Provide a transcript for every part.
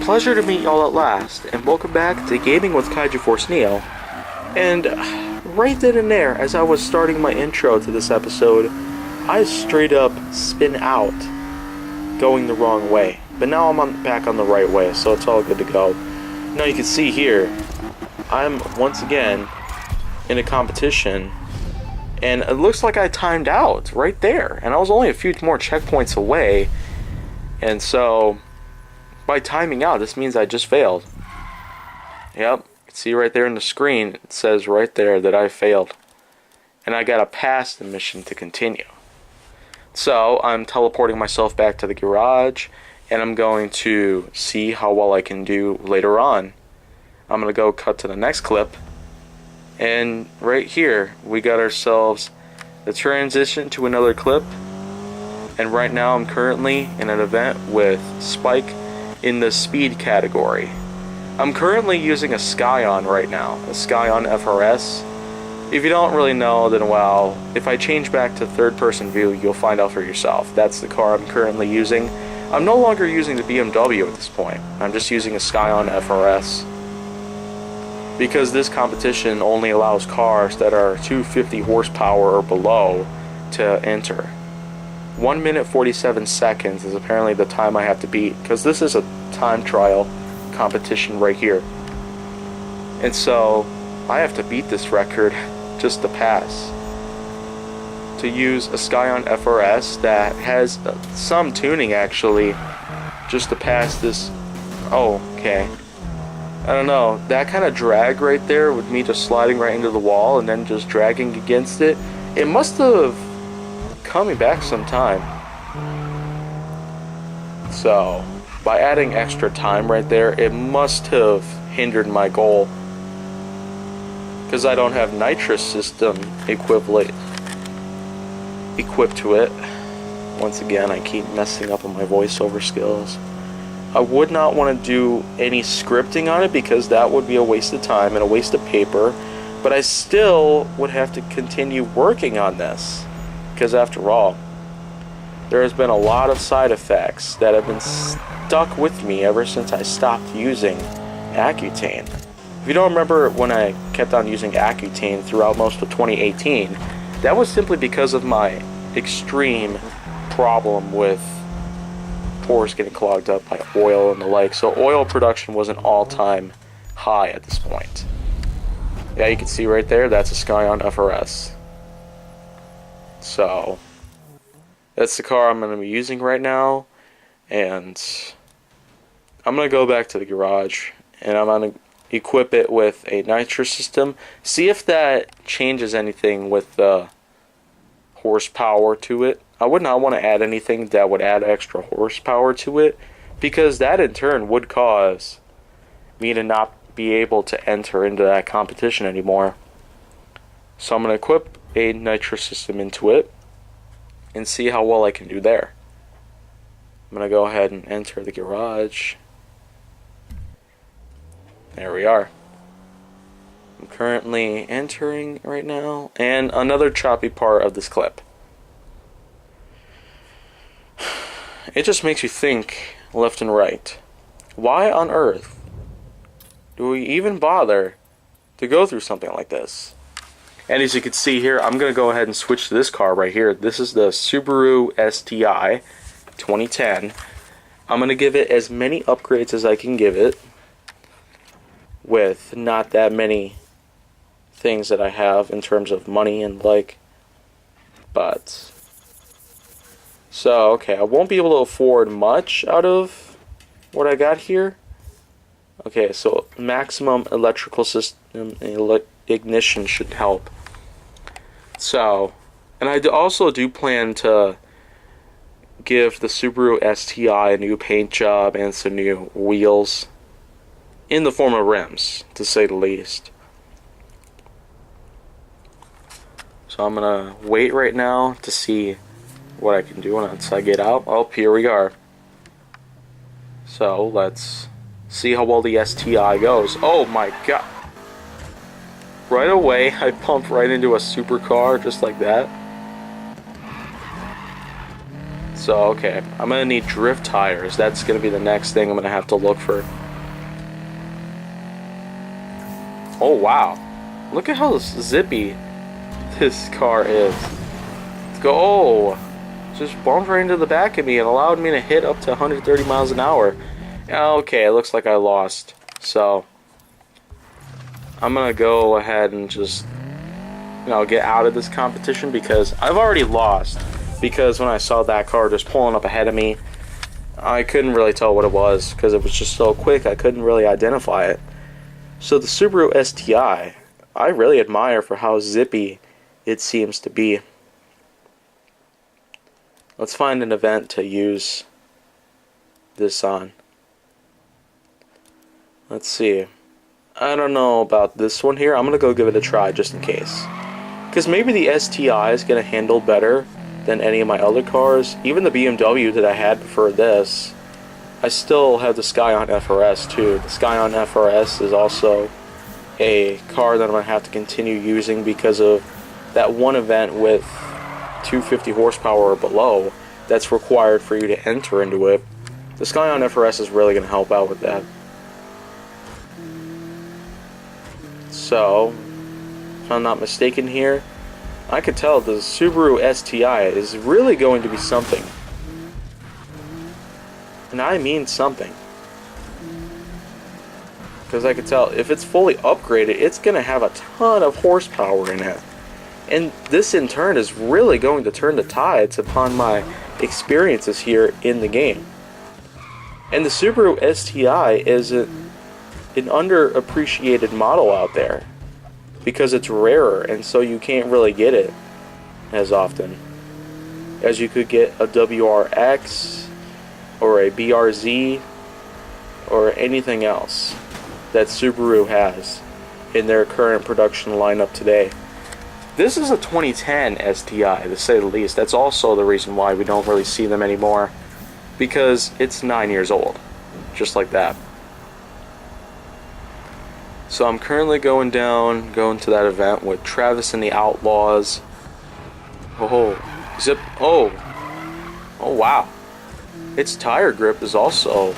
pleasure to meet y'all at last, and welcome back to Gaming with KaijuForceNeo. And right then and there, as I was starting my intro to this episode, I straight up spin out, going the wrong way. But now I'm back on the right way, so it's all good to go. Now you can see here, I'm once again in a competition, and it looks like I timed out right there, and I was only a few more checkpoints away, and so by timing out, this means I just failed. Yep, you can see right there in the screen, it says right there that I failed. And I gotta pass the mission to continue. So, I'm teleporting myself back to the garage, and I'm going to see how well I can do later on. I'm gonna go cut to the next clip, and right here, we got ourselves the transition to another clip, and right now I'm currently in an event with Spike in the speed category. I'm currently using a Scion right now, a Scion FRS. If you don't really know, then well, if I change back to third person view, you'll find out for yourself. That's the car I'm currently using. I'm no longer using the BMW at this point. I'm just using a Scion FRS. Because this competition only allows cars that are 250 horsepower or below to enter. 1 minute 47 seconds is apparently the time I have to beat, because this is a time trial competition right here. And so I have to beat this record just to pass. To use a Scion FRS that has some tuning actually, just to pass this. Oh, okay. I don't know, that kind of drag right there with me just sliding right into the wall and then just dragging against it, it must have coming back some time. So by adding extra time right there, it must have hindered my goal, because I don't have nitrous system equipped to it. Once again, I keep messing up on my voiceover skills. I would not want to do any scripting on it, because that would be a waste of time and a waste of paper, but I still would have to continue working on this. Because after all, there has been a lot of side effects that have been stuck with me ever since I stopped using Accutane. If you don't remember when I kept on using Accutane throughout most of 2018, that was simply because of my extreme problem with pores getting clogged up by oil and the like. So oil production was an all-time high at this point. Yeah, you can see right there, that's a Scion FRS. So that's the car I'm going to be using right now, and I'm going to go back to the garage and I'm going to equip it with a nitrous system, see if that changes anything with the horsepower to it. I would not want to add anything that would add extra horsepower to it, because that in turn would cause me to not be able to enter into that competition anymore. So I'm going to equip a nitrous system into it and see how well I can do there. I'm going to go ahead and enter the garage. There we are. I'm currently entering right now, and another choppy part of this clip. It just makes you think left and right. Why on earth do we even bother to go through something like this? And as you can see here, I'm going to go ahead and switch to this car right here. This is the Subaru STI 2010. I'm going to give it as many upgrades as I can give it, with not that many things that I have in terms of money and like. But so, okay, I won't be able to afford much out of what I got here. Okay, so maximum electrical system ignition should help. So, and I also do plan to give the Subaru STI a new paint job and some new wheels, in the form of rims, to say the least. So I'm gonna wait right now to see what I can do once I get out. Oh, here we are. So let's see how well the STI goes. Oh my god. Right away, I pumped right into a supercar just like that. So, okay, I'm gonna need drift tires. That's gonna be the next thing I'm gonna have to look for. Oh, wow. Look at how zippy this car is. Let's go. Oh, just bumped right into the back of me and allowed me to hit up to 130 miles an hour. Okay, it looks like I lost. So, I'm gonna go ahead and just, get out of this competition because I've already lost. Because when I saw that car just pulling up ahead of me, I couldn't really tell what it was because it was just so quick I couldn't really identify it. So the Subaru STI, I really admire for how zippy it seems to be. Let's find an event to use this on. Let's see. I don't know about this one here. I'm going to go give it a try just in case. Because maybe the STI is going to handle better than any of my other cars. Even the BMW that I had before this, I still have the Scion FRS too. The Scion FRS is also a car that I'm going to have to continue using because of that one event with 250 horsepower or below that's required for you to enter into it. The Scion FRS is really going to help out with that. So, if I'm not mistaken here, I could tell the Subaru STI is really going to be something. And I mean something. Because I could tell if it's fully upgraded, it's going to have a ton of horsepower in it. And this in turn is really going to turn the tides upon my experiences here in the game. And the Subaru STI is an underappreciated model out there. Because it's rarer, and so you can't really get it as often as you could get a WRX or a BRZ or anything else that Subaru has in their current production lineup today. This is a 2010 STI, to say the least. That's also the reason why we don't really see them anymore, because it's 9 years old, just like that. So I'm currently going to that event with Travis and the Outlaws. Oh, zip! Oh wow! Its tire grip is also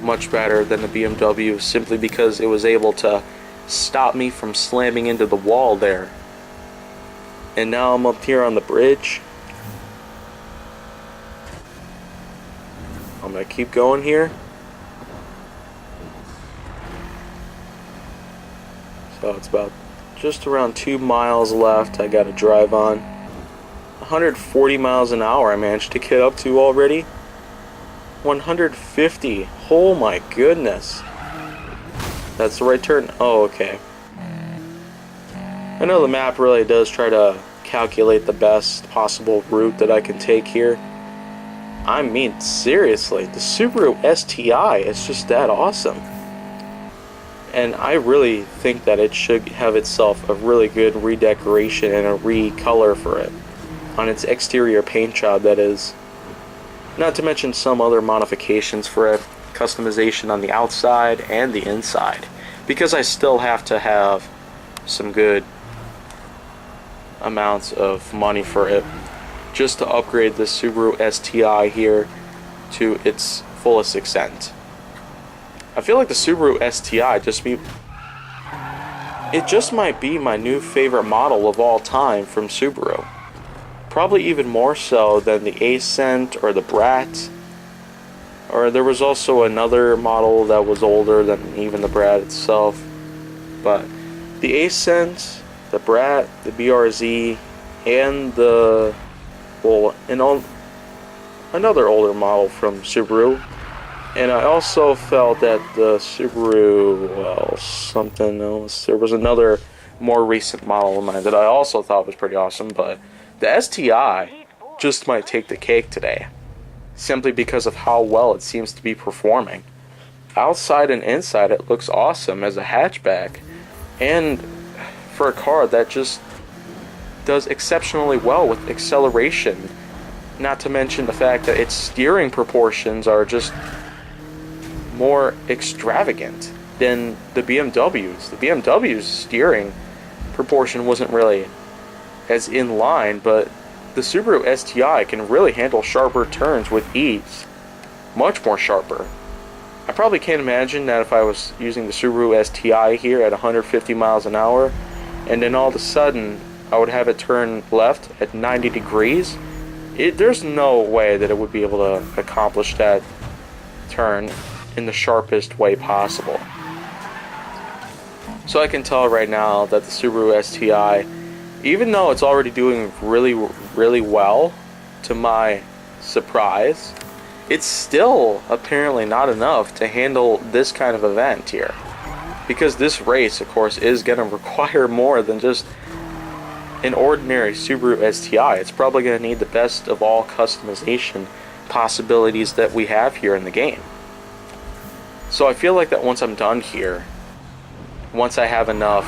much better than the BMW, simply because it was able to stop me from slamming into the wall there. And now I'm up here on the bridge. I'm gonna keep going here. So it's about just around 2 miles left I gotta drive on. 140 miles an hour I managed to get up to already. 150. Oh my goodness. That's the right turn. Oh, okay. I know the map really does try to calculate the best possible route that I can take here. I mean, seriously, the Subaru STI is just that awesome. And I really think that it should have itself a really good redecoration and a recolor for it. On its exterior paint job, that is. Not to mention some other modifications for it. Customization on the outside and the inside. Because I still have to have some good amounts of money for it. Just to upgrade the Subaru STI here to its fullest extent. I feel like the Subaru STI just might be my new favorite model of all time from Subaru. Probably even more so than the Ascent or the Brat. Or there was also another model that was older than even the Brat itself. But the Ascent, the Brat, the BRZ, and another older model from Subaru. And I also felt that the Subaru, something else. There was another more recent model of mine that I also thought was pretty awesome, but the STI just might take the cake today, simply because of how well it seems to be performing. Outside and inside, it looks awesome as a hatchback, and for a car that just does exceptionally well with acceleration, not to mention the fact that its steering proportions are just more extravagant than the BMW's. The BMW's steering proportion wasn't really as in line, but the Subaru STI can really handle sharper turns with ease. Much more sharper. I probably can't imagine that if I was using the Subaru STI here at 150 miles an hour, and then all of a sudden I would have it turn left at 90 degrees. There's no way that it would be able to accomplish that turn in the sharpest way possible. So I can tell right now that the Subaru STI, even though it's already doing really, really well, to my surprise, it's still apparently not enough to handle this kind of event here. Because this race, of course, is going to require more than just an ordinary Subaru STI. It's probably going to need the best of all customization possibilities that we have here in the game. So I feel like that once I'm done here, once I have enough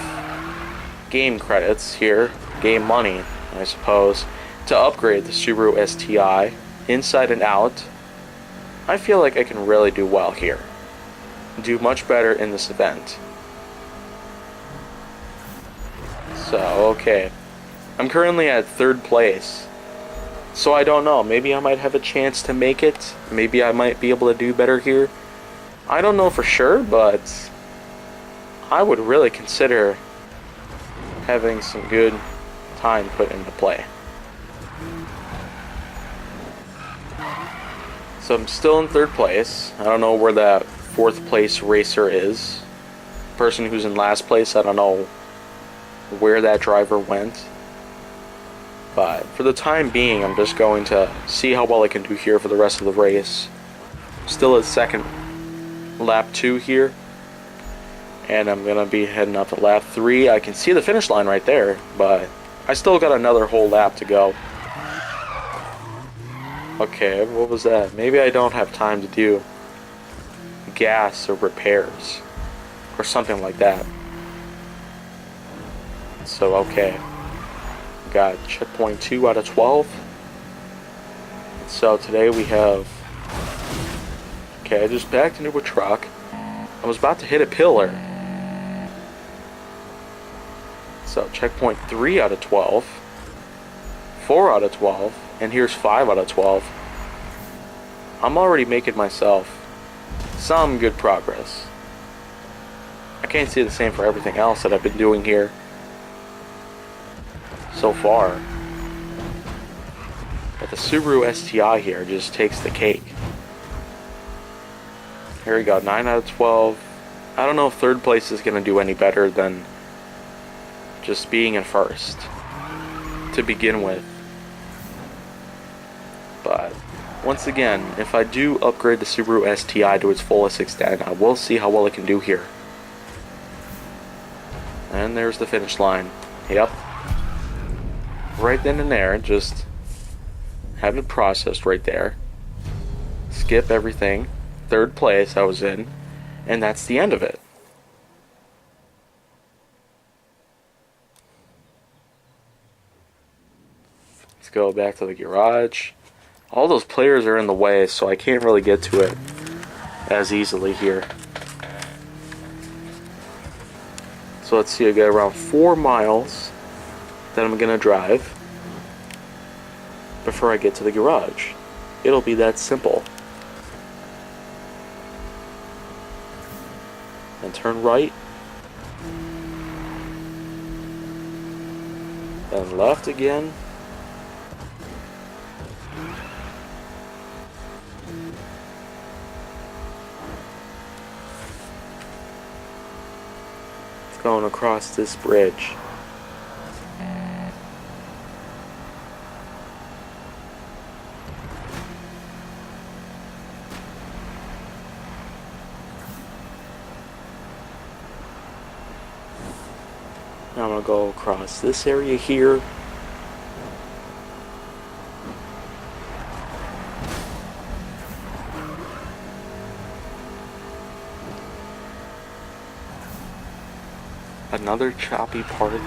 game credits here, game money, I suppose, to upgrade the Subaru STI inside and out, I feel like I can really do well here. Do much better in this event. So, okay. I'm currently at 3rd place. So I don't know, maybe I might have a chance to make it. Maybe I might be able to do better here. I don't know for sure, but I would really consider having some good time put into play. So I'm still in 3rd place. I don't know where that 4th place racer is. The person who's in last place, I don't know where that driver went. But for the time being, I'm just going to see how well I can do here for the rest of the race. Still at 2nd, lap 2 here. And I'm going to be heading up to lap 3. I can see the finish line right there, but I still got another whole lap to go. Okay, what was that? Maybe I don't have time to do gas or repairs or something like that. So, okay. Got checkpoint 2 out of 12. So today we have... Okay, I just backed into a truck. I was about to hit a pillar. So checkpoint 3 out of 12. 4 out of 12. And here's 5 out of 12. I'm already making myself some good progress. I can't say the same for everything else that I've been doing here so far. But the Subaru STI here just takes the cake. Here we go, 9 out of 12. I don't know if 3rd place is going to do any better than just being in 1st to begin with. But once again, if I do upgrade the Subaru STI to its fullest extent, I will see how well it can do here. And there's the finish line. Yep. Right then and there, just have it processed right there. Skip everything. 3rd place I was in, and that's the end of it. Let's go back to the garage. All those players are in the way, so I can't really get to it as easily here. So let's see, I got around 4 miles that I'm gonna drive before I get to the garage. It'll be that simple. And turn right. Then left again. It's going across this bridge. Now I'm going to go across this area here. Another choppy part.